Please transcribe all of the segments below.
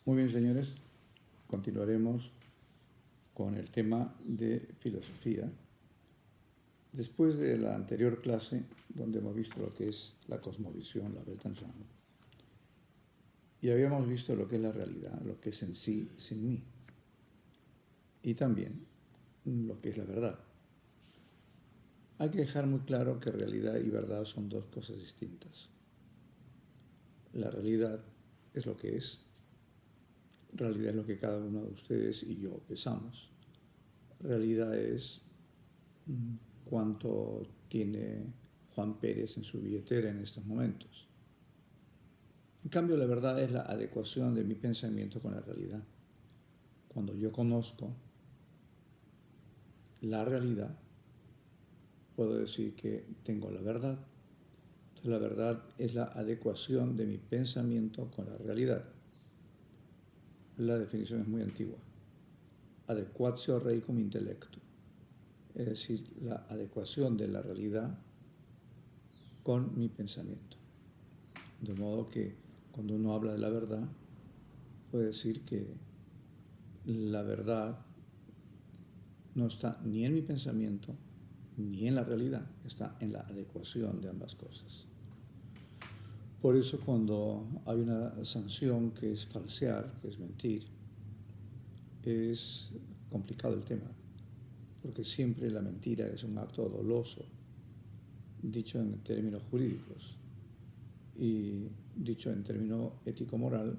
Muy bien, señores, continuaremos con el tema de filosofía. Después de la anterior clase, donde hemos visto lo que es la cosmovisión, la Weltanschauung, y habíamos visto lo que es la realidad, lo que es en sí, sin mí, y también lo que es la verdad. Hay que dejar muy claro que realidad y verdad son dos cosas distintas. La realidad es lo que es. Realidad es lo que cada uno de ustedes y yo pensamos. Realidad es cuánto tiene Juan Pérez en su billetera en estos momentos. En cambio, la verdad es la adecuación de mi pensamiento con la realidad. Cuando yo conozco la realidad, puedo decir que tengo la verdad. Entonces, la verdad es la adecuación de mi pensamiento con la realidad. La definición es muy antigua. Adequatio reicum intellectu. Es decir, la adecuación de la realidad con mi pensamiento. De modo que cuando uno habla de la verdad, puede decir que la verdad no está ni en mi pensamiento ni en la realidad, está en la adecuación de ambas cosas. Por eso cuando hay una sanción que es falsear, que es mentir, es complicado el tema, porque siempre la mentira es un acto doloso, dicho en términos jurídicos, y dicho en términos ético-moral,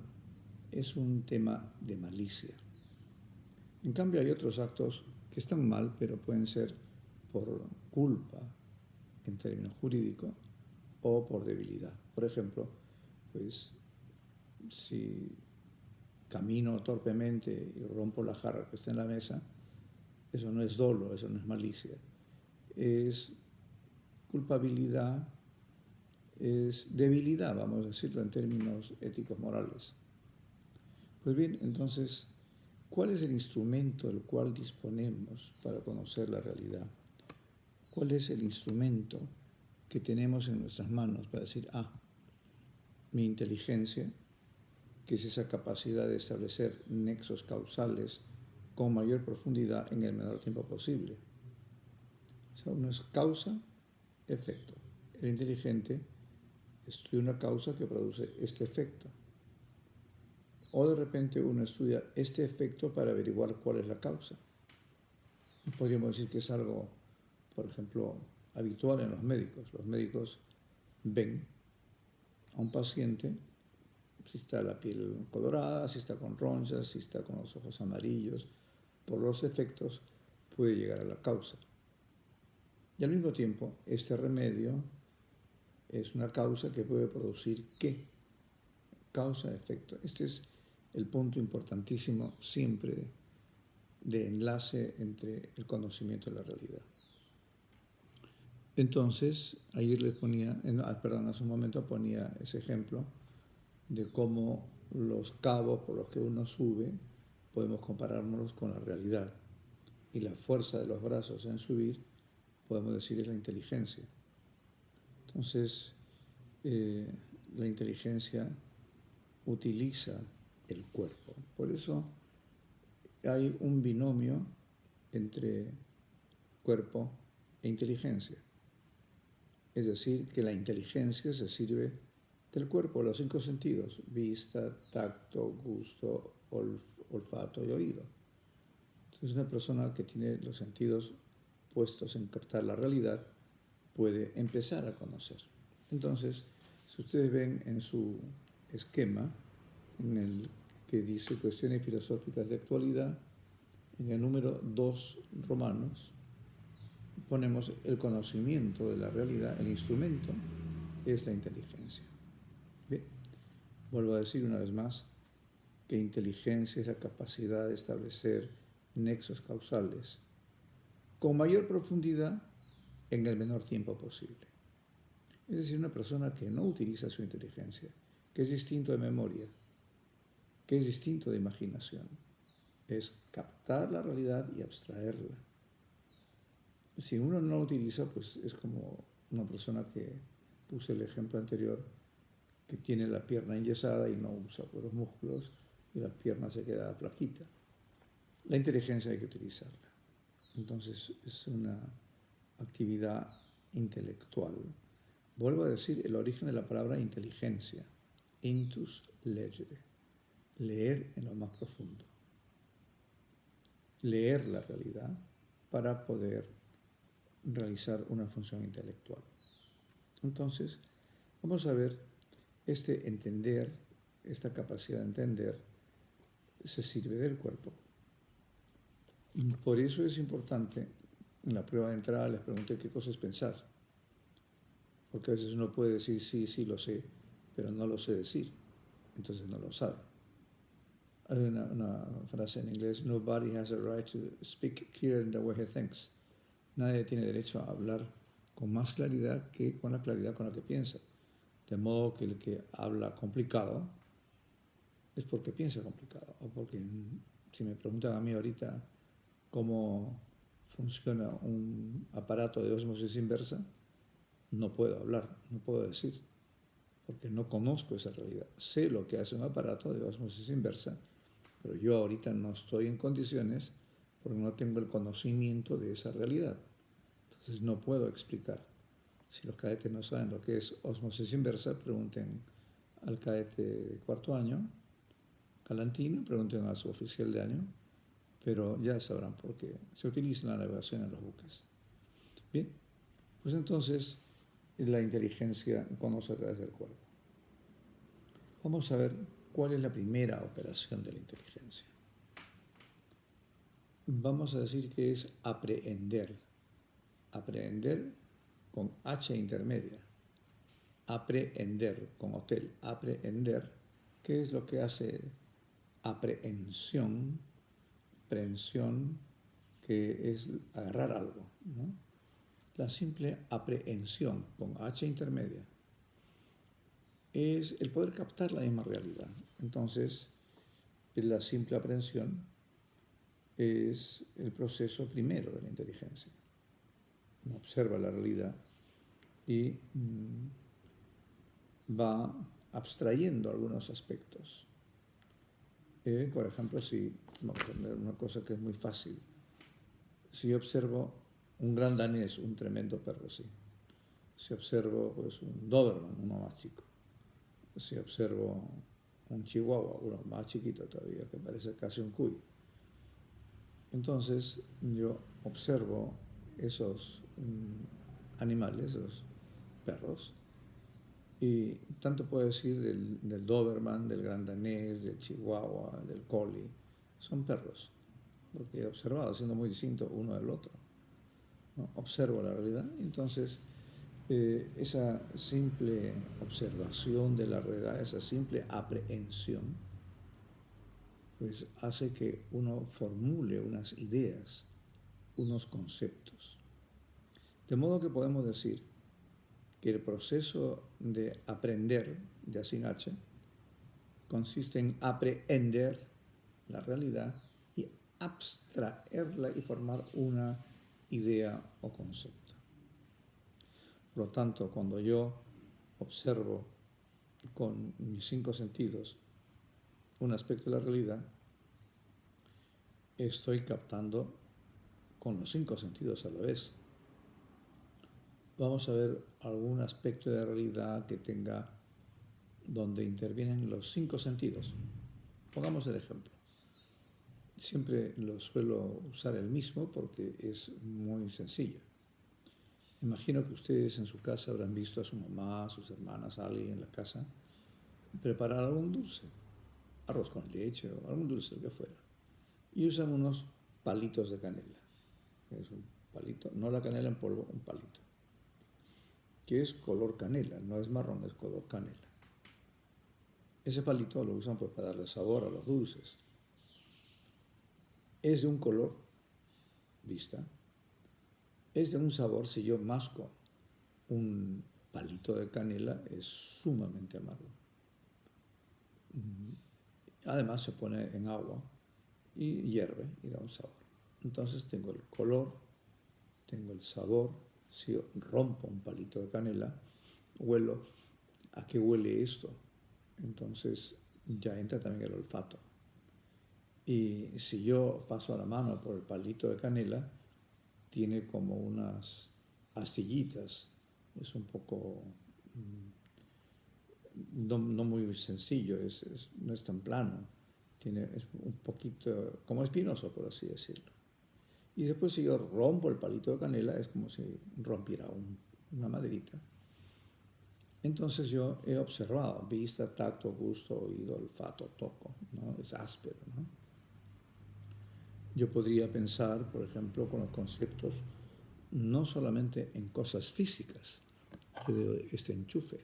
es un tema de malicia. En cambio hay otros actos que están mal, pero pueden ser por culpa en términos jurídicos o por debilidad. Por ejemplo, pues si camino torpemente y rompo la jarra que está en la mesa, eso no es dolo, eso no es malicia. Es culpabilidad, es debilidad, vamos a decirlo en términos éticos morales. Pues bien, entonces, ¿cuál es el instrumento del cual disponemos para conocer la realidad? ¿Cuál es el instrumento que tenemos en nuestras manos para decir, mi inteligencia, que es esa capacidad de establecer nexos causales con mayor profundidad en el menor tiempo posible? O sea, uno es causa, efecto. El inteligente estudia una causa que produce este efecto. O de repente uno estudia este efecto para averiguar cuál es la causa. Podríamos decir que es algo, por ejemplo, habitual en los médicos. Los médicos ven a un paciente si está la piel colorada, si está con ronchas, si está con los ojos amarillos. Por los efectos puede llegar a la causa. Y al mismo tiempo, este remedio es una causa que puede producir ¿qué? Causa-efecto. Este es el punto importantísimo siempre de enlace entre el conocimiento y la realidad. Entonces, ayer les ponía, hace un momento ponía ese ejemplo de cómo los cabos por los que uno sube podemos comparárnoslos con la realidad. Y la fuerza de los brazos en subir, podemos decir, es la inteligencia. Entonces, la inteligencia utiliza el cuerpo. Por eso hay un binomio entre cuerpo e inteligencia. Es decir, que la inteligencia se sirve del cuerpo, los 5 sentidos: vista, tacto, gusto, olfato y oído. Entonces, una persona que tiene los sentidos puestos en captar la realidad puede empezar a conocer. Entonces, si ustedes ven en su esquema, en el que dice cuestiones filosóficas de actualidad, en el número 2 romanos, ponemos el conocimiento de la realidad, el instrumento es la inteligencia. Bien, vuelvo a decir una vez más que inteligencia es la capacidad de establecer nexos causales con mayor profundidad en el menor tiempo posible. Es decir, una persona que no utiliza su inteligencia, que es distinto de memoria, que es distinto de imaginación, es captar la realidad y abstraerla. Si uno no lo utiliza, pues es como una persona que puse el ejemplo anterior, que tiene la pierna enyesada y no usa los músculos, y la pierna se queda flaquita. La inteligencia hay que utilizarla. Entonces es una actividad intelectual. Vuelvo a decir el origen de la palabra inteligencia. Intus legere. Leer en lo más profundo. Leer la realidad para poder realizar una función intelectual. Entonces, vamos a ver entender, esta capacidad de entender, se sirve del cuerpo. Por eso es importante, en la prueba de entrada les pregunté qué cosa es pensar. Porque a veces uno puede decir sí, sí, lo sé, pero no lo sé decir. Entonces no lo sabe. Hay una frase en inglés: nobody has a right to speak clearer than the way he thinks. Nadie tiene derecho a hablar con más claridad que con la claridad con la que piensa. De modo que el que habla complicado es porque piensa complicado. O porque, si me preguntan a mí ahorita cómo funciona un aparato de ósmosis inversa, no puedo hablar, no puedo decir, porque no conozco esa realidad. Sé lo que hace un aparato de ósmosis inversa, pero yo ahorita no estoy en condiciones porque no tengo el conocimiento de esa realidad. Entonces no puedo explicar. Si los cadetes no saben lo que es ósmosis inversa, pregunten al cadete de cuarto año, Calantino, pregunten a su oficial de año, pero ya sabrán por qué se utiliza la navegación en los buques. Bien, pues entonces la inteligencia conoce a través del cuerpo. Vamos a ver cuál es la primera operación de la inteligencia. Vamos a decir que es aprehender. Aprehender con H intermedia. Aprehender con hotel. Aprehender, ¿qué es lo que hace aprehensión? Prehensión, que es agarrar algo, ¿no? La simple aprehensión con H intermedia es el poder captar la misma realidad. Entonces, la simple aprehensión es el proceso primero de la inteligencia. Uno observa la realidad y va abstrayendo algunos aspectos. Por ejemplo, si vamos a ver una cosa que es muy fácil. Si yo observo un gran danés, un tremendo perro, sí. Si observo pues, un Doberman, uno más chico. Si observo un chihuahua, uno más chiquito todavía, que parece casi un cuy. Entonces yo observo esos animales, esos perros, y tanto puedo decir del Doberman, del gran danés, del chihuahua, del collie, son perros, porque he observado, siendo muy distinto uno del otro, ¿no? Observo la realidad, entonces esa simple observación de la realidad, esa simple aprehensión, pues hace que uno formule unas ideas, unos conceptos. De modo que podemos decir que el proceso de aprender, ya sin H, consiste en aprehender la realidad y abstraerla y formar una idea o concepto. Por lo tanto, cuando yo observo con mis 5 sentidos un aspecto de la realidad, estoy captando con los 5 sentidos a la vez. Vamos a ver algún aspecto de la realidad que tenga donde intervienen los 5 sentidos. Pongamos el ejemplo. Siempre lo suelo usar el mismo porque es muy sencillo. Imagino que ustedes en su casa habrán visto a su mamá, a sus hermanas, a alguien en la casa preparar algún dulce, arroz con leche o algún dulce, lo que fuera. Y usan unos palitos de canela. Es un palito, no la canela en polvo, un palito, que es color canela, no es marrón, es color canela. Ese palito lo usan pues para darle sabor a los dulces. Es de un color, vista, es de un sabor. Si yo masco un palito de canela, es sumamente amargo. Además se pone en agua y hierve y da un sabor. Entonces tengo el color, tengo el sabor. Si yo rompo un palito de canela, huelo a qué huele esto. Entonces ya entra también el olfato. Y si yo paso la mano por el palito de canela, tiene como unas astillitas. Es un poco, no muy sencillo, no es tan plano. Es un poquito como espinoso, por así decirlo. Y después si yo rompo el palito de canela, es como si rompiera una maderita. Entonces yo he observado, vista, tacto, gusto, oído, olfato, toco, ¿no? Es áspero, ¿no? Yo podría pensar, por ejemplo, con los conceptos, no solamente en cosas físicas, pero este enchufe,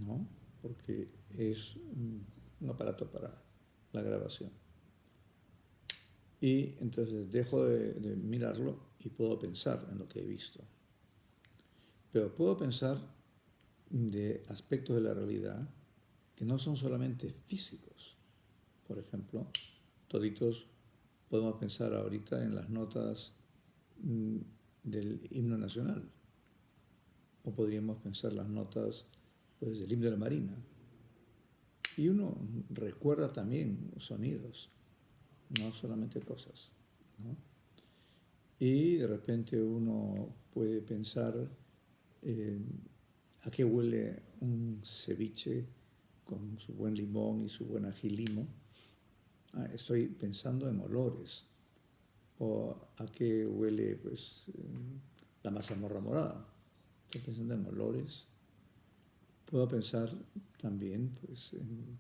¿no? Porque es un aparato para la grabación. Y entonces dejo de mirarlo y puedo pensar en lo que he visto. Pero puedo pensar de aspectos de la realidad que no son solamente físicos. Por ejemplo, toditos podemos pensar ahorita en las notas del himno nacional, o podríamos pensar las notas pues, del himno de la Marina. Y uno recuerda también sonidos, no solamente cosas, ¿no? Y de repente uno puede pensar a qué huele un ceviche con su buen limón y su buen ají limo. Estoy pensando en olores. O a qué huele pues la mazamorra morada. Estoy pensando en olores. Puedo pensar también pues, en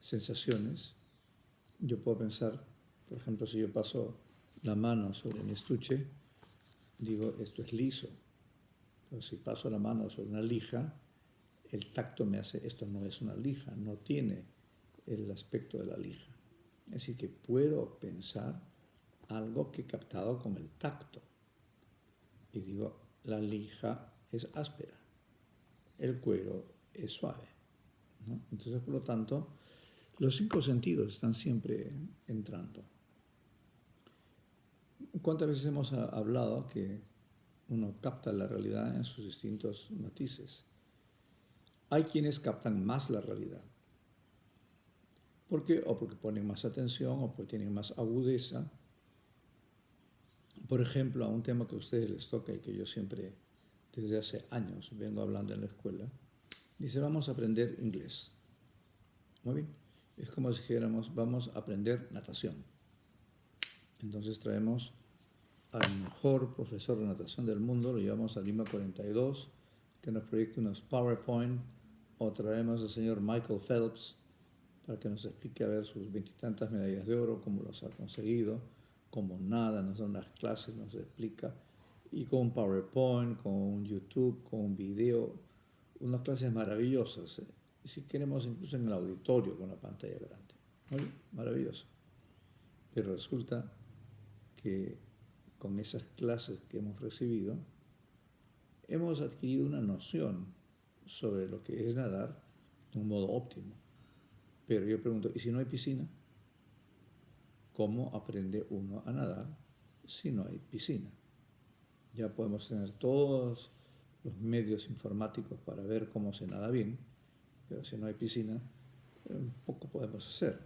sensaciones. Yo puedo pensar, por ejemplo, si yo paso la mano sobre mi estuche, digo, esto es liso. Pero si paso la mano sobre una lija, el tacto me hace, esto no es una lija, no tiene el aspecto de la lija. Es decir, que puedo pensar algo que he captado con el tacto. Y digo, la lija es áspera, el cuero es suave, ¿no? Entonces, por lo tanto, los 5 sentidos están siempre entrando. ¿Cuántas veces hemos hablado que uno capta la realidad en sus distintos matices? Hay quienes captan más la realidad. ¿Por qué? O porque ponen más atención, o porque tienen más agudeza. Por ejemplo, a un tema que a ustedes les toca y que yo siempre, desde hace años, vengo hablando en la escuela, dice, vamos a aprender inglés. Muy bien. Es como si dijéramos, vamos a aprender natación. Entonces traemos al mejor profesor de natación del mundo, lo llevamos a Lima 42, que nos proyecte unos PowerPoint, o traemos al señor Michael Phelps para que nos explique a ver sus 20 y tantas medallas de oro, cómo los ha conseguido, cómo nada, nos da unas clases, nos explica, y con un PowerPoint, con un YouTube, con un video, unas clases maravillosas. Y si queremos incluso en el auditorio con la pantalla grande. Muy maravilloso. Pero resulta que con esas clases que hemos recibido, hemos adquirido una noción sobre lo que es nadar de un modo óptimo. Pero yo pregunto, ¿y si no hay piscina? ¿Cómo aprende uno a nadar si no hay piscina? Ya podemos tener todos los medios informáticos para ver cómo se nada bien, pero si no hay piscina, poco podemos hacer.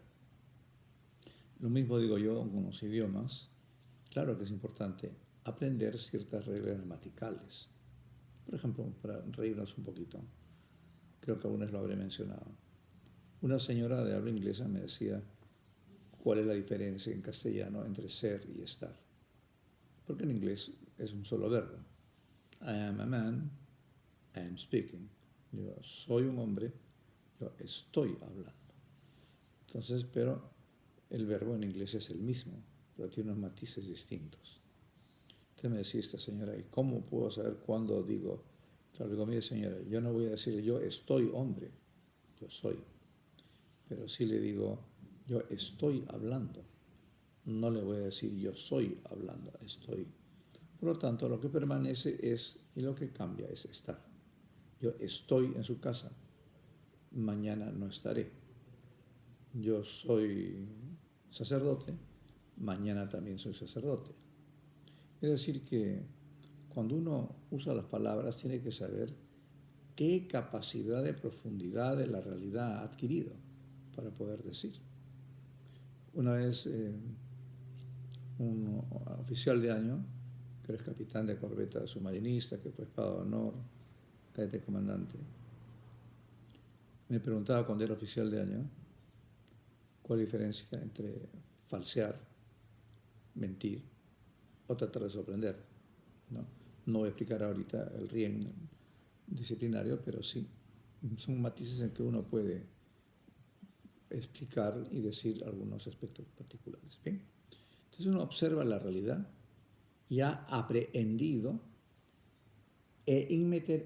Lo mismo digo yo con los idiomas. Claro que es importante aprender ciertas reglas gramaticales. Por ejemplo, para reírnos un poquito, creo que algunos lo habré mencionado. Una señora de habla inglesa me decía cuál es la diferencia en castellano entre ser y estar. Porque en inglés es un solo verbo. I am a man, I am speaking. Yo soy un hombre, yo estoy hablando. Entonces, pero el verbo en inglés es el mismo, pero tiene unos matices distintos. Entonces me decía esta señora, ¿y cómo puedo saber cuándo digo? Claro, digo, mire señora, yo no voy a decir yo estoy hombre, yo soy. Pero sí le digo, yo estoy hablando. No le voy a decir yo soy hablando, estoy. Por lo tanto, lo que permanece es, y lo que cambia es estar. Yo estoy en su casa, mañana no estaré. Yo soy sacerdote, mañana también soy sacerdote. Es decir, que cuando uno usa las palabras tiene que saber qué capacidad de profundidad de la realidad ha adquirido para poder decir. Una vez un oficial de año, que es capitán de corbeta submarinista, que fue espada de honor, cadete comandante, me preguntaba cuando era oficial de año cuál es la diferencia entre falsear, mentir o tratar de sorprender. No voy a explicar ahorita el RIEN disciplinario, pero sí, son matices en que uno puede explicar y decir algunos aspectos particulares. ¿Bien? Entonces uno observa la realidad y ha aprehendido e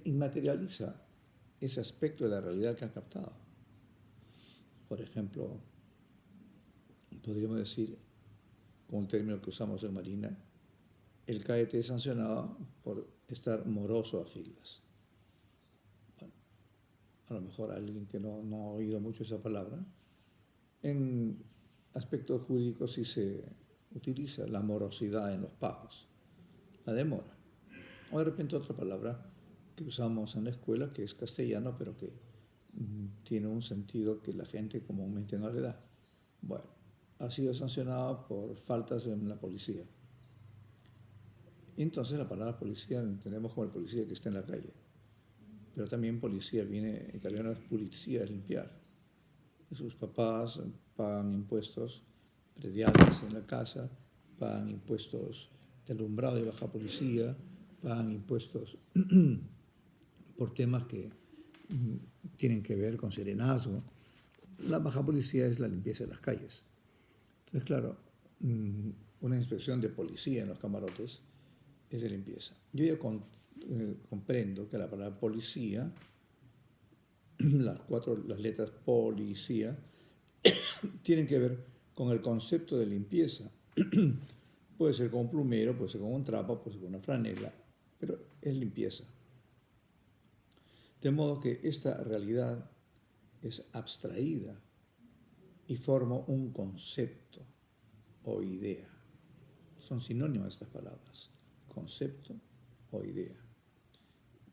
inmaterializa ese aspecto de la realidad que ha captado. Por ejemplo, podríamos decir, con un término que usamos en Marina, el cadete es sancionado por estar moroso a filas. Bueno, a lo mejor alguien que no ha oído mucho esa palabra, en aspectos jurídicos sí se utiliza la morosidad en los pagos, la demora. O de repente otra palabra que usamos en la escuela, que es castellano, pero que tiene un sentido que la gente comúnmente no le da. Bueno, ha sido sancionado por faltas en la policía. Y entonces la palabra policía entendemos como el policía que está en la calle. Pero también policía viene, italiano es pulizia, es limpiar. Sus papás pagan impuestos prediales en la casa, pagan impuestos de alumbrado y baja policía, pagan impuestos por temas que tienen que ver con serenazgo. La baja policía es la limpieza de las calles. Entonces, claro, una inspección de policía en los camarotes es de limpieza. Yo ya comprendo que la palabra policía, las letras policía, tienen que ver con el concepto de limpieza. Puede ser con un plumero, puede ser con un trapo, puede ser con una franela, pero es limpieza. De modo que esta realidad es abstraída y forma un concepto o idea. Son sinónimas estas palabras, concepto o idea.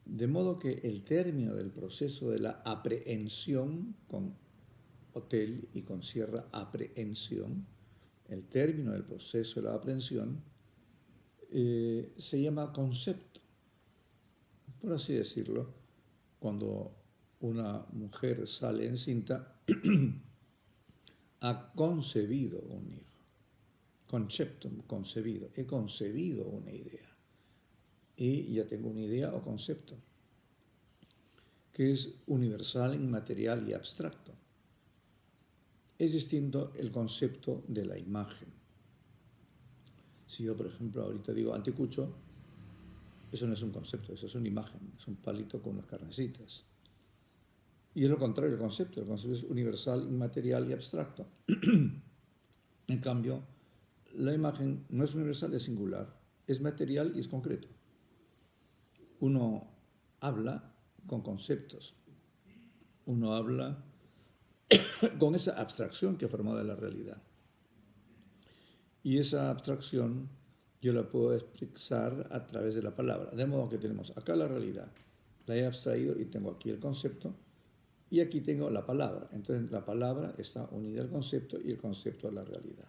De modo que el término del proceso de la aprehensión, con hotel y con sierra aprehensión, el término del proceso de la aprehensión se llama concepto. Por así decirlo, cuando una mujer sale encinta, ha concebido un hijo. Conceptum, concebido. He concebido una idea. Y ya tengo una idea o concepto, que es universal, inmaterial y abstracto. Es distinto el concepto de la imagen. Si yo, por ejemplo, ahorita digo anticucho, eso no es un concepto, eso es una imagen, es un palito con unas carnecitas. Y es lo contrario, el concepto es universal, inmaterial y abstracto. En cambio, la imagen no es universal, es singular, es material y es concreto. Uno habla con conceptos, uno habla con esa abstracción que ha formado la realidad. Y esa abstracción yo la puedo expresar a través de la palabra. De modo que tenemos acá la realidad, la he abstraído y tengo aquí el concepto, y aquí tengo la palabra. Entonces la palabra está unida al concepto y el concepto a la realidad.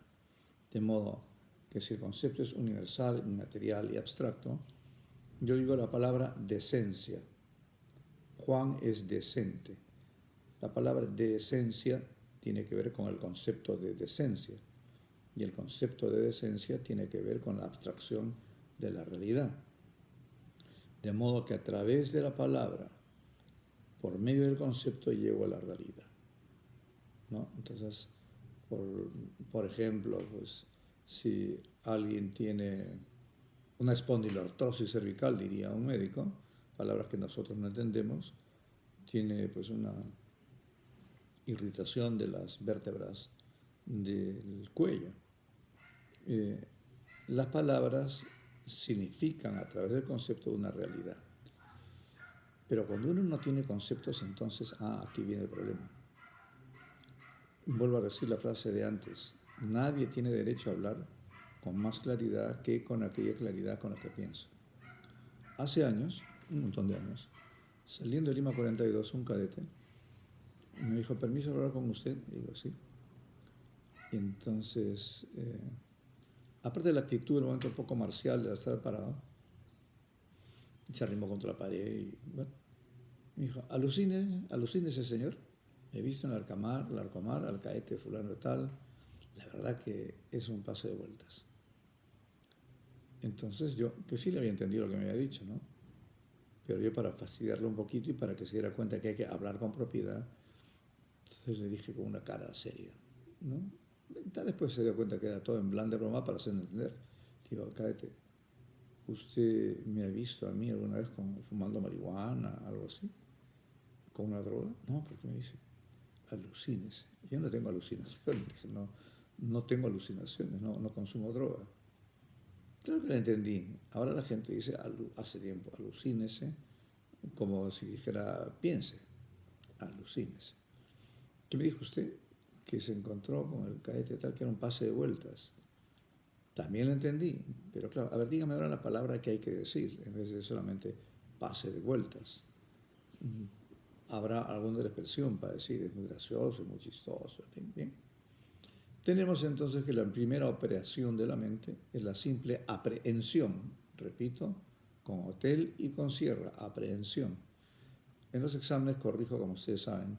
De modo que si el concepto es universal, inmaterial y abstracto, yo digo la palabra decencia. Juan es decente. La palabra decencia tiene que ver con el concepto de decencia. Y el concepto de decencia tiene que ver con la abstracción de la realidad. De modo que a través de la palabra, por medio del concepto, llego a la realidad, ¿no? Entonces, por ejemplo, pues, si alguien tiene una espondiloartrosis cervical, diría un médico, palabras que nosotros no entendemos, tiene pues una irritación de las vértebras del cuello. Las palabras significan a través del concepto una realidad. Pero cuando uno no tiene conceptos, entonces, aquí viene el problema. Vuelvo a decir la frase de antes. Nadie tiene derecho a hablar con más claridad que con aquella claridad con la que pienso. Hace años, un montón de años, saliendo de Lima 42, un cadete me dijo, ¿permiso de hablar con usted? Y digo, sí. Y entonces, aparte de la actitud, el momento un poco marcial de estar parado, se arrimó contra la pared y, bueno, me dijo, alucínese, señor. He visto en el Arcomar, al caete fulano de tal. La verdad que es un pase de vueltas. Entonces yo, que sí le había entendido lo que me había dicho, ¿no? Pero yo para fastidiarlo un poquito y para que se diera cuenta que hay que hablar con propiedad, entonces le dije con una cara seria, ¿no? Ya después se dio cuenta que era todo en plan de broma para hacerme entender. Digo, cállate, ¿usted me ha visto a mí alguna vez fumando marihuana, algo así? ¿Con una droga? No, porque me dice, alucines. Yo no tengo alucinaciones, dije, no, no tengo alucinaciones, no consumo droga. Claro que la entendí. Ahora la gente dice hace tiempo, alucínese, como si dijera piense, alucínese. ¿Qué me dijo usted? Que se encontró con el caete tal que era un pase de vueltas. También lo entendí, pero claro, a ver, dígame ahora la palabra que hay que decir, en vez de solamente pase de vueltas. Habrá alguna expresión para decir, es muy gracioso, es muy chistoso, en fin, bien. Tenemos entonces que la primera operación de la mente es la simple aprehensión, repito, con hotel y con sierra, aprehensión. En los exámenes corrijo, como ustedes saben,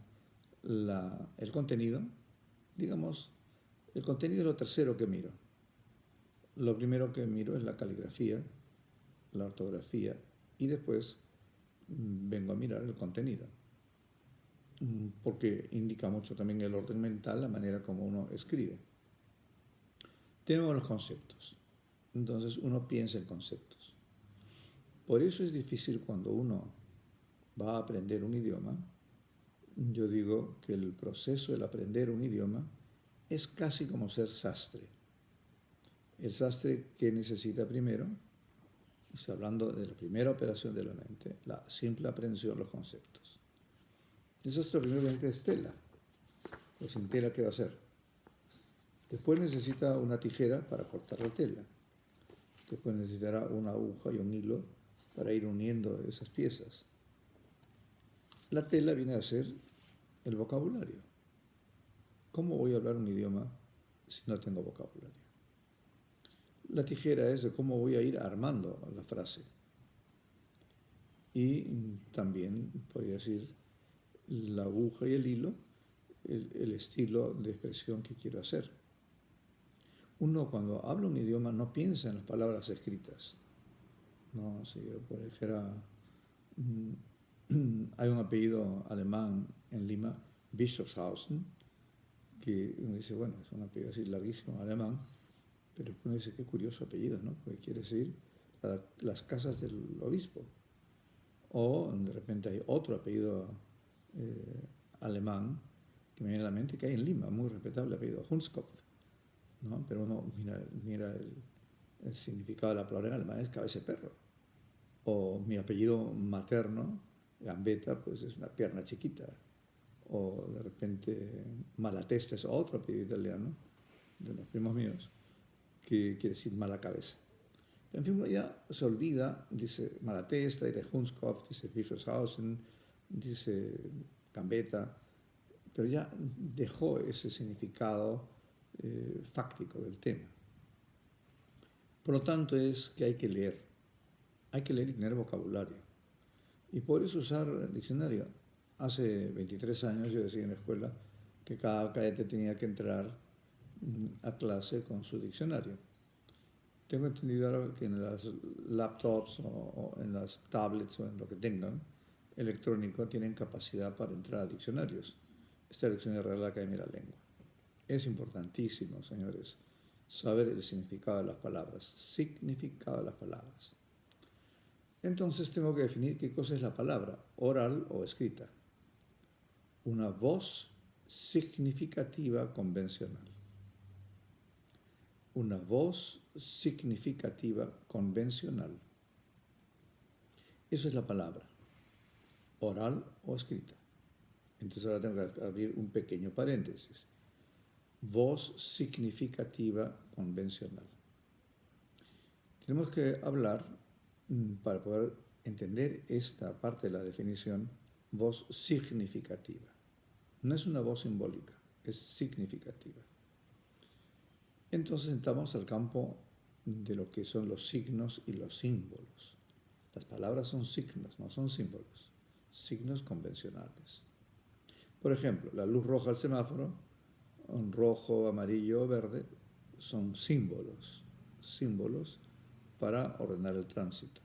el contenido, digamos, el contenido es lo tercero que miro. Lo primero que miro es la caligrafía, la ortografía y después vengo a mirar el contenido, porque indica mucho también el orden mental, la manera como uno escribe. Tenemos los conceptos, entonces uno piensa en conceptos. Por eso es difícil cuando uno va a aprender un idioma. Yo digo que el proceso del aprender un idioma es casi como ser sastre. El sastre que necesita primero, estoy hablando de la primera operación de la mente, la simple aprehensión de los conceptos. El sastre primero necesita es tela, pues sin tela, ¿qué va a hacer? Después necesita una tijera para cortar la tela. Después necesitará una aguja y un hilo para ir uniendo esas piezas. La tela viene a ser el vocabulario. ¿Cómo voy a hablar un idioma si no tengo vocabulario? La tijera es de cómo voy a ir armando la frase. Y también podría decir la aguja y el hilo, el estilo de expresión que quiero hacer. Uno cuando habla un idioma no piensa en las palabras escritas. No, si yo por ejemplo hay un apellido alemán en Lima, Bischofshausen, que uno dice, bueno, es un apellido así larguísimo alemán, pero uno dice, qué curioso apellido, ¿no? Porque quiere decir las casas del obispo. O de repente hay otro apellido alemán que me viene a la mente que hay en Lima, muy respetable apellido, Hunskopf, ¿no? Pero uno mira el significado de la palabra en alemán es cabeza de perro. O mi apellido materno, Gambetta, pues es una pierna chiquita. O de repente Malatesta es otro apellido italiano, de los primos míos, que quiere decir mala cabeza. En fin, uno ya se olvida, dice Malatesta, dice Hunskopf, dice Bischofshausen, dice Gambetta, pero ya dejó ese significado fáctico del tema. Por lo tanto, es que hay que leer y tener vocabulario. Y por eso usar el diccionario. Hace 23 años yo decía en la escuela que cada cadete tenía que entrar a clase con su diccionario. Tengo entendido ahora que en las laptops o en las tablets o en lo que tengan electrónico tienen capacidad para entrar a diccionarios. Esta Diccionario Real Academia de la Lengua. Es importantísimo, señores, saber el significado de las palabras. Significado de las palabras. Entonces tengo que definir qué cosa es la palabra, oral o escrita. Una voz significativa convencional. Una voz significativa convencional. Eso es la palabra, oral o escrita. Entonces ahora tengo que abrir un pequeño paréntesis. Voz significativa convencional. Tenemos que hablar, para poder entender esta parte de la definición, voz significativa. No es una voz simbólica, es significativa. Entonces entramos al campo de lo que son los signos y los símbolos. Las palabras son signos, no son símbolos, signos convencionales. Por ejemplo, la luz roja al semáforo, un rojo, amarillo o verde, son símbolos, símbolos para ordenar el tránsito.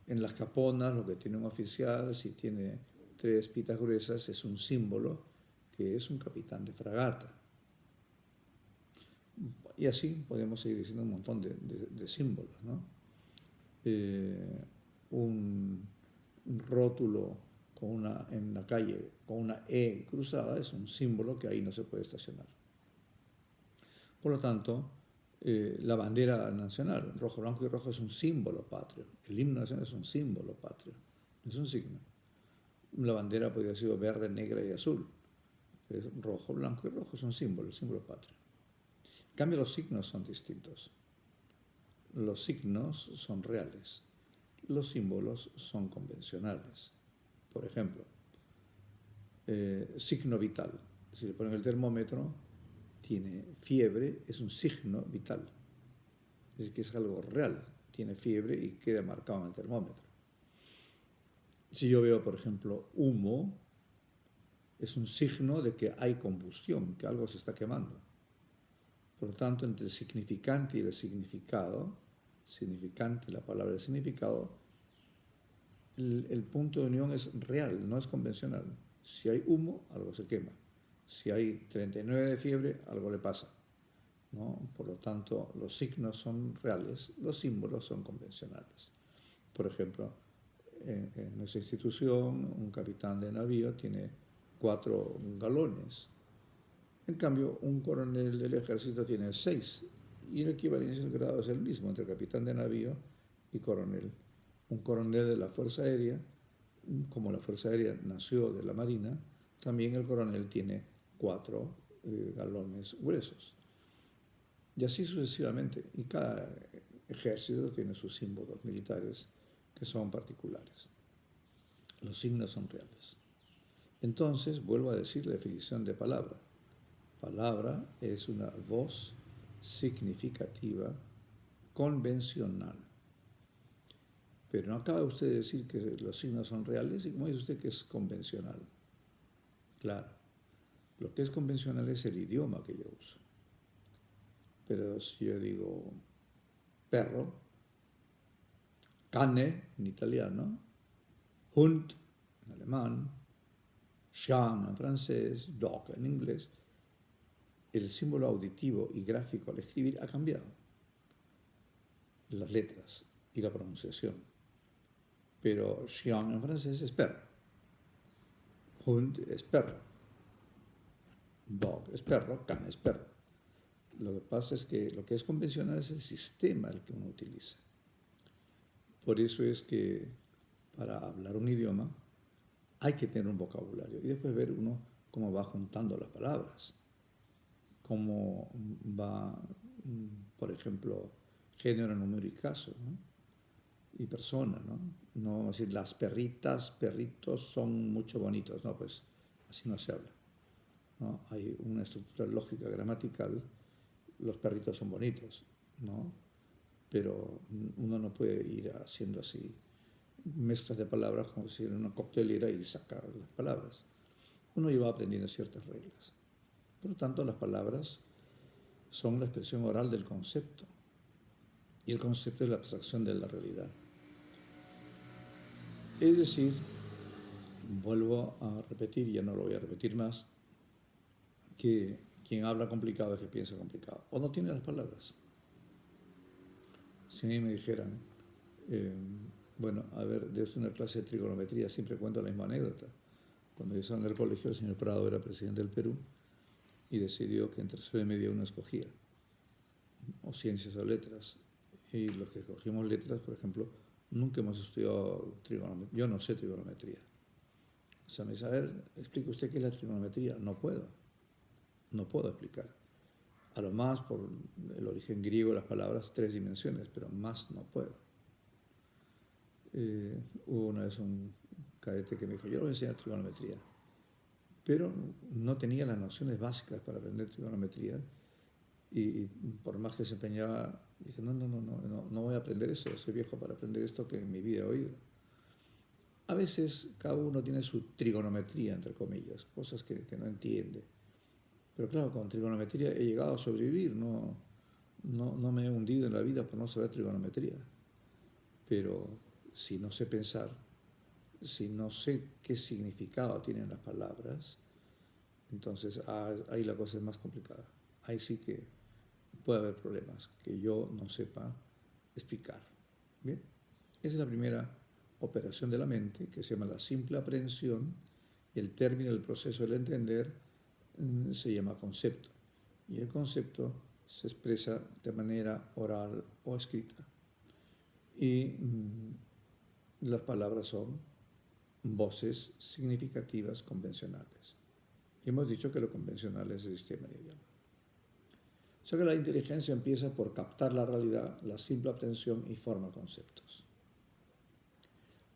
En las caponas, lo que tiene un oficial, si tiene 3 pitas gruesas, es un símbolo que es un capitán de fragata. Y así podemos seguir diciendo un montón de símbolos, ¿no? Un rótulo en la calle con una E cruzada es un símbolo que ahí no se puede estacionar. Por lo tanto, la bandera nacional, rojo, blanco y rojo, es un símbolo patrio. El himno nacional es un símbolo patrio, no es un signo. La bandera podría haber sido verde, negra y azul. Es rojo, blanco y rojo es un símbolo, el símbolo patrio. En cambio, los signos son distintos. Los signos son reales. Los símbolos son convencionales. Por ejemplo, signo vital. Si le ponen el termómetro, tiene fiebre, es un signo vital. Es decir, que es algo real. Tiene fiebre y queda marcado en el termómetro. Si yo veo, por ejemplo, humo, es un signo de que hay combustión, que algo se está quemando. Por lo tanto, entre el significante y el significado, significante, la palabra del significado, el punto de unión es real, no es convencional. Si hay humo, algo se quema. Si hay 39 de fiebre, algo le pasa, ¿no? Por lo tanto, los signos son reales, los símbolos son convencionales. Por ejemplo, en nuestra institución, un capitán de navío tiene 4 galones. En cambio, un coronel del ejército tiene 6. Y la equivalencia del grado es el mismo entre capitán de navío y coronel. Un coronel de la Fuerza Aérea, como la Fuerza Aérea nació de la Marina, también el coronel tiene 4 galones gruesos. Y así sucesivamente. Y cada ejército tiene sus símbolos militares que son particulares. Los signos son reales. Entonces, vuelvo a decir la definición de palabra. Palabra es una voz significativa convencional. Pero no acaba usted de decir que los signos son reales, y como dice usted que es convencional. Claro, lo que es convencional es el idioma que yo uso. Pero si yo digo perro, cane en italiano, Hund en alemán, Chien en francés, dog en inglés, el símbolo auditivo y gráfico al escribir ha cambiado. Las letras y la pronunciación. Pero chien en francés es perro, Hund es perro, dog es perro, can es perro. Lo que pasa es que lo que es convencional es el sistema el que uno utiliza. Por eso es que para hablar un idioma hay que tener un vocabulario y después ver uno cómo va juntando las palabras, cómo va, por ejemplo, género, número y caso, ¿no? Y persona, ¿no? No vamos a decir las perritas, perritos son mucho bonitos, no, pues así no se habla, ¿no? Hay una estructura lógica, gramatical, los perritos son bonitos, ¿no? Pero uno no puede ir haciendo así mezclas de palabras como si en una coctelera y sacar las palabras. Uno iba aprendiendo ciertas reglas. Por lo tanto, las palabras son la expresión oral del concepto y el concepto es la abstracción de la realidad. Es decir, vuelvo a repetir, ya no lo voy a repetir más, que quien habla complicado es que piensa complicado o no tiene las palabras. Si a mí me dijeran, bueno, a ver, de una clase de trigonometría siempre cuento la misma anécdota. Cuando yo estaba en el colegio, el señor Prado era presidente del Perú y decidió que entre tercero y media uno escogía, o ciencias o letras. Y los que escogimos letras, por ejemplo, nunca hemos estudiado trigonometría. Yo no sé trigonometría. O sea, me dice, a ver, explique usted qué es la trigonometría. No puedo explicar. A lo más, por el origen griego de las palabras, 3 dimensiones, pero más no puedo. Hubo una vez un cadete que me dijo, yo le voy a enseñar trigonometría, pero no tenía las nociones básicas para aprender trigonometría Y por más que se empeñaba, dije, no voy a aprender eso, soy viejo para aprender esto que en mi vida he oído. A veces cada uno tiene su trigonometría, entre comillas, cosas que no entiende. Pero claro, con trigonometría he llegado a sobrevivir, no me he hundido en la vida por no saber trigonometría. Pero si no sé pensar, si no sé qué significado tienen las palabras, entonces ahí la cosa es más complicada. Ahí sí que puede haber problemas que yo no sepa explicar. Bien, esa es la primera operación de la mente, que se llama la simple aprehensión, y el término del proceso del entender se llama concepto. Y el concepto se expresa de manera oral o escrita. Y las palabras son voces significativas convencionales. Y hemos dicho que lo convencional es el sistema de idioma. O sea que la inteligencia empieza por captar la realidad, la simple aprehensión y forma conceptos.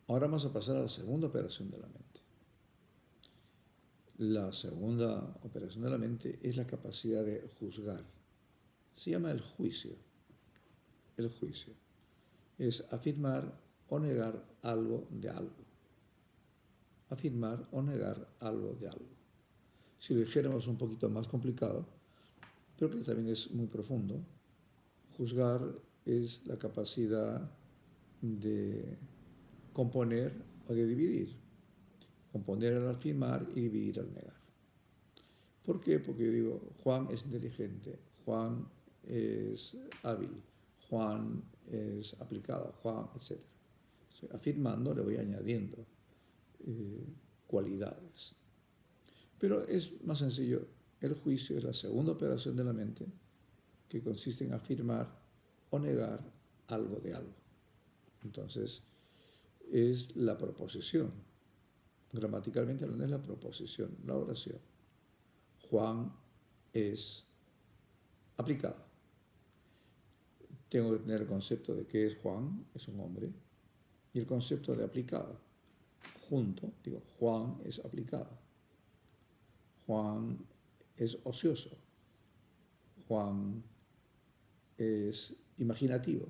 Ahora vamos a pasar a la segunda operación de la mente. La segunda operación de la mente es la capacidad de juzgar. Se llama el juicio. El juicio es afirmar o negar algo de algo. Afirmar o negar algo de algo. Si lo dijéramos un poquito más complicado, pero que también es muy profundo, juzgar es la capacidad de componer o de dividir. Componer al afirmar y dividir al negar. ¿Por qué? Porque yo digo, Juan es inteligente, Juan es hábil, Juan es aplicado, Juan, etc. Afirmando le voy añadiendo cualidades. Pero es más sencillo. El juicio es la segunda operación de la mente que consiste en afirmar o negar algo de algo. Entonces, es la proposición. Gramaticalmente hablando es la proposición, la oración. Juan es aplicado. Tengo que tener el concepto de qué es Juan, es un hombre, y el concepto de aplicado. Junto, digo, Juan es aplicado. Juan es ocioso. Juan es imaginativo.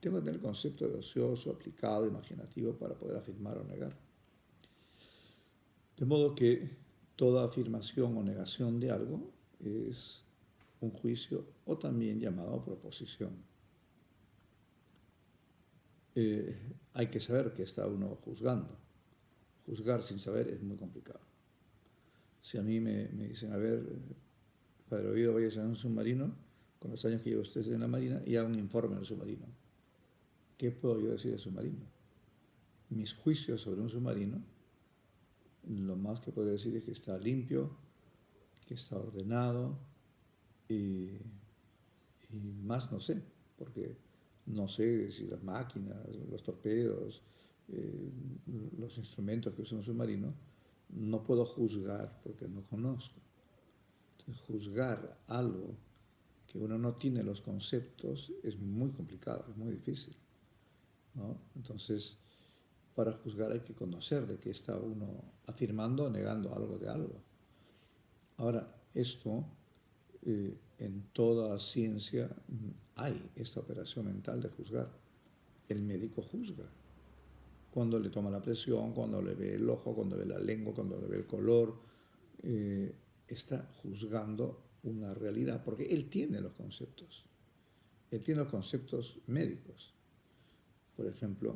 Tengo que tener el concepto de ocioso, aplicado, imaginativo para poder afirmar o negar. De modo que toda afirmación o negación de algo es un juicio o también llamado proposición. Hay que saber qué está uno juzgando. Juzgar sin saber es muy complicado. Si a mí me dicen, a ver, Padre Ovidio, vaya a un submarino, con los años que lleva usted en la Marina, y haga un informe del submarino. ¿Qué puedo yo decir del submarino? Mis juicios sobre un submarino, lo más que puedo decir es que está limpio, que está ordenado, y más no sé, porque no sé si las máquinas, los torpedos, los instrumentos que usa un submarino, no puedo juzgar porque no conozco. Entonces, juzgar algo que uno no tiene los conceptos es muy complicado, es muy difícil, ¿no? Entonces, para juzgar hay que conocer de qué está uno afirmando o negando algo de algo. Ahora, esto en toda ciencia hay esta operación mental de juzgar. El médico juzga. Cuando le toma la presión, cuando le ve el ojo, cuando ve la lengua, cuando le ve el color, está juzgando una realidad, porque él tiene los conceptos. Él tiene los conceptos médicos. Por ejemplo,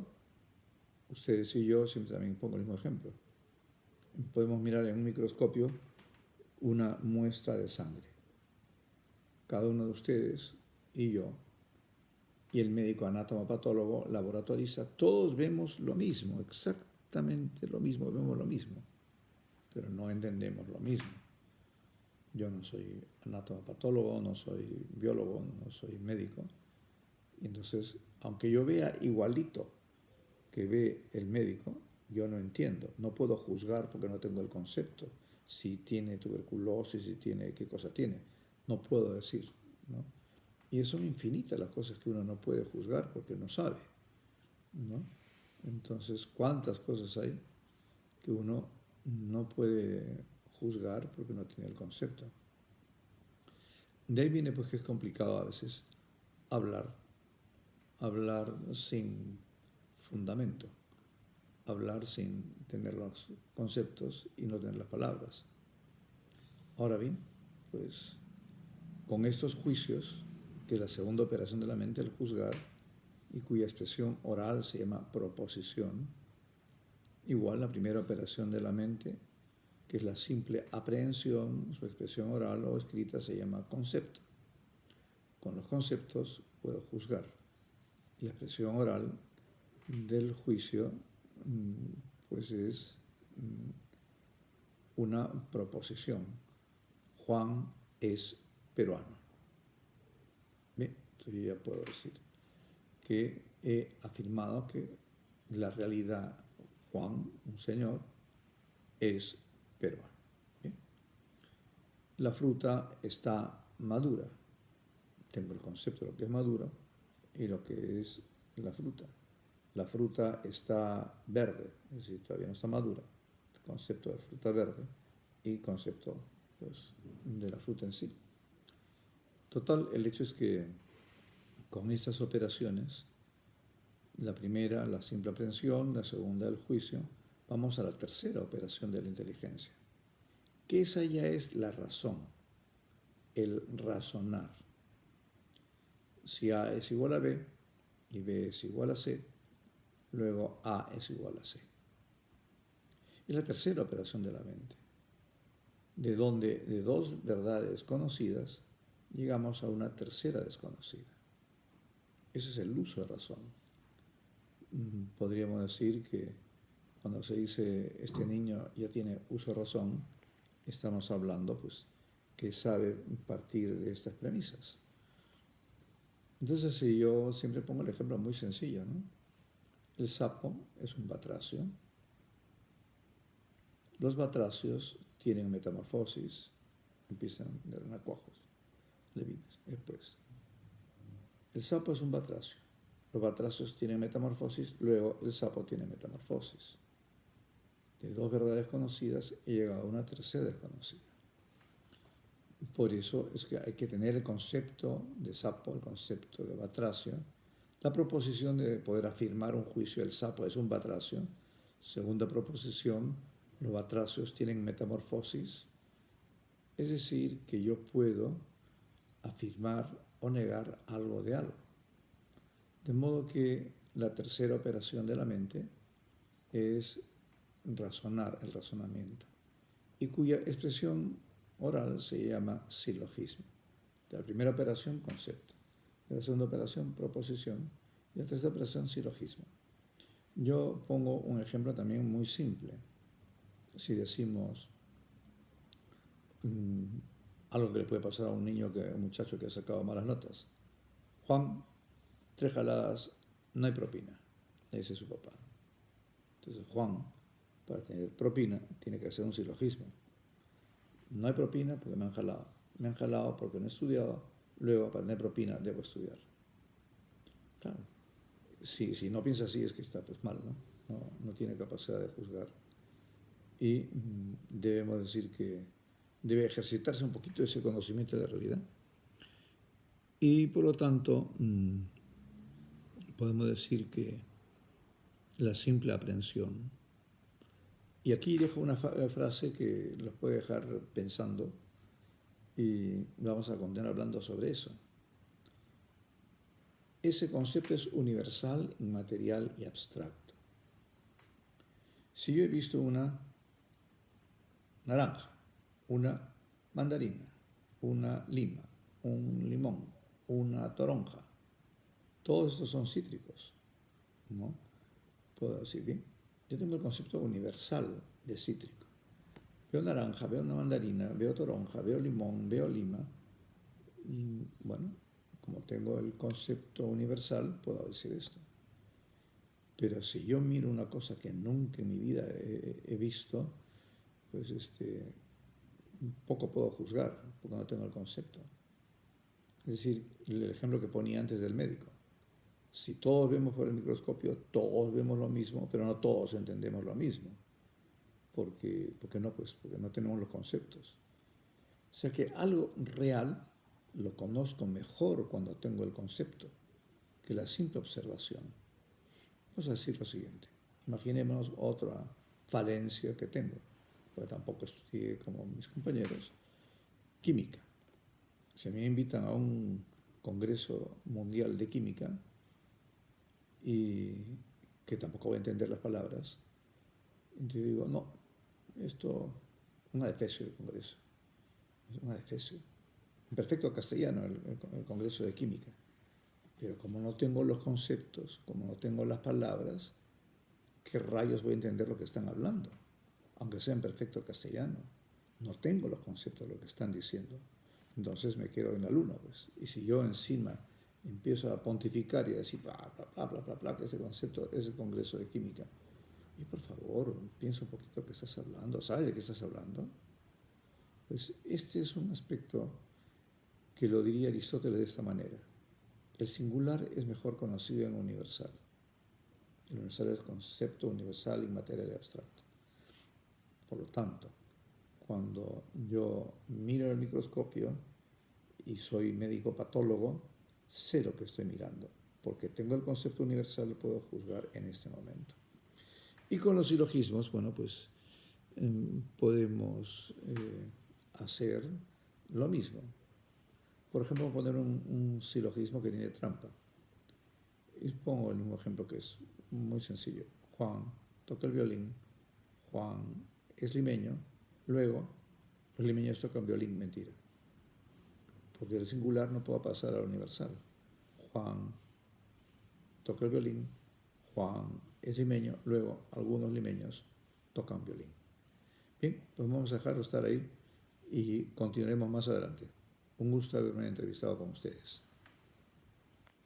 ustedes y yo, siempre también pongo el mismo ejemplo. Podemos mirar en un microscopio una muestra de sangre. Cada uno de ustedes y yo, y el médico anatomopatólogo, laboratorista, todos vemos lo mismo, exactamente lo mismo, vemos lo mismo, pero no entendemos lo mismo. Yo no soy anatomopatólogo, no soy biólogo, no soy médico. Y entonces, aunque yo vea igualito que ve el médico, yo no entiendo, no puedo juzgar porque no tengo el concepto, si tiene tuberculosis, si tiene, qué cosa tiene, no puedo decir, ¿no? Y son infinitas las cosas que uno no puede juzgar porque no sabe, ¿no? Entonces, ¿cuántas cosas hay que uno no puede juzgar porque no tiene el concepto? De ahí viene pues que es complicado a veces hablar, hablar sin fundamento, hablar sin tener los conceptos y no tener las palabras. Ahora bien, pues con estos juicios, que es la segunda operación de la mente, el juzgar, y cuya expresión oral se llama proposición, igual la primera operación de la mente, que es la simple aprehensión, su expresión oral o escrita se llama concepto. Con los conceptos puedo juzgar. Y la expresión oral del juicio pues es una proposición. Juan es peruano. Bien, entonces yo ya puedo decir que he afirmado que la realidad Juan, un señor, es peruano. Bien. La fruta está madura. Tengo el concepto de lo que es maduro y lo que es la fruta. La fruta está verde, es decir, todavía no está madura. El concepto de fruta verde y concepto pues, de la fruta en sí. Total, el hecho es que con estas operaciones, la primera, la simple aprehensión, la segunda, el juicio, vamos a la tercera operación de la inteligencia, que esa ya es la razón, el razonar. Si A es igual a B y B es igual a C, luego A es igual a C. Es la tercera operación de la mente, de donde de dos verdades conocidas llegamos a una tercera desconocida. Ese es el uso de razón. Podríamos decir que cuando se dice este niño ya tiene uso de razón, estamos hablando pues que sabe partir de estas premisas. Entonces, si yo siempre pongo el ejemplo muy sencillo, ¿no? El sapo es un batracio. Los batracios tienen metamorfosis, empiezan de renacuajos, levinas. Después, el sapo es un batracio. Los batracios tienen metamorfosis, luego el sapo tiene metamorfosis. De dos verdades conocidas he llegado a una tercera desconocida. Por eso es que hay que tener el concepto de sapo, el concepto de batracio, la proposición de poder afirmar un juicio, el sapo es un batracio. Segunda proposición, los batracios tienen metamorfosis, es decir, que yo puedo afirmar o negar algo de algo. De modo que la tercera operación de la mente es razonar, el razonamiento, y cuya expresión oral se llama silogismo. De la primera operación, concepto. De la segunda operación, proposición. Y la tercera operación, silogismo. Yo pongo un ejemplo también muy simple. Si decimos algo que le puede pasar a un niño, un muchacho que ha sacado malas notas. Juan, 3 jaladas, no hay propina, le dice su papá. Entonces Juan, para tener propina, tiene que hacer un silogismo. No hay propina porque me han jalado. Me han jalado porque no he estudiado. Luego, para tener propina, debo estudiar. Claro. Si no piensa así, es que está pues mal, ¿no? No tiene capacidad de juzgar. Y debemos decir que debe ejercitarse un poquito ese conocimiento de la realidad. Y por lo tanto, podemos decir que la simple aprehensión. Y aquí dejo una frase que los puede dejar pensando y vamos a continuar hablando sobre eso. Ese concepto es universal, inmaterial y abstracto. Si yo he visto una naranja, una mandarina, una lima, un limón, una toronja, todos estos son cítricos, ¿no? Puedo decir bien. Yo tengo el concepto universal de cítrico. Veo naranja, veo una mandarina, veo toronja, veo limón, veo lima. Y bueno, como tengo el concepto universal, puedo decir esto. Pero si yo miro una cosa que nunca en mi vida he visto, pues poco puedo juzgar, porque no tengo el concepto. Es decir, el ejemplo que ponía antes del médico. Si todos vemos por el microscopio, todos vemos lo mismo, pero no todos entendemos lo mismo. ¿Por qué no? Pues porque no tenemos los conceptos. O sea que algo real lo conozco mejor cuando tengo el concepto que la simple observación. Vamos a decir lo siguiente. Imaginemos otra falencia que tengo, porque tampoco estudié como mis compañeros, química. Si me invitan a un congreso mundial de química y que tampoco voy a entender las palabras, yo digo, no, esto es un adefesio el congreso, es un adefesio. En perfecto castellano el congreso de química, pero como no tengo los conceptos, como no tengo las palabras, ¿qué rayos voy a entender lo que están hablando? Aunque sea en perfecto castellano, no tengo los conceptos de lo que están diciendo. Entonces me quedo en la luna, pues. Y si yo encima empiezo a pontificar y a decir, bla, bla, bla, bla, bla, que ese concepto es el congreso de química, y por favor, piensa un poquito qué estás hablando, ¿sabes de qué estás hablando? Pues este es un aspecto que lo diría Aristóteles de esta manera. El singular es mejor conocido en universal. El universal es concepto universal, inmaterial y abstracto. Por lo tanto, cuando yo miro el microscopio y soy médico patólogo, sé lo que estoy mirando, porque tengo el concepto universal, lo puedo juzgar en este momento. Y con los silogismos, bueno, pues podemos hacer lo mismo. Por ejemplo, poner un silogismo que tiene trampa. Y pongo el mismo ejemplo que es muy sencillo. Juan toca el violín, Juan es limeño, luego los limeños tocan violín, mentira. Porque del singular no puedo pasar al universal. Juan toca el violín, Juan es limeño, luego algunos limeños tocan violín. Bien, pues vamos a dejarlo estar ahí y continuaremos más adelante. Un gusto haberme entrevistado con ustedes.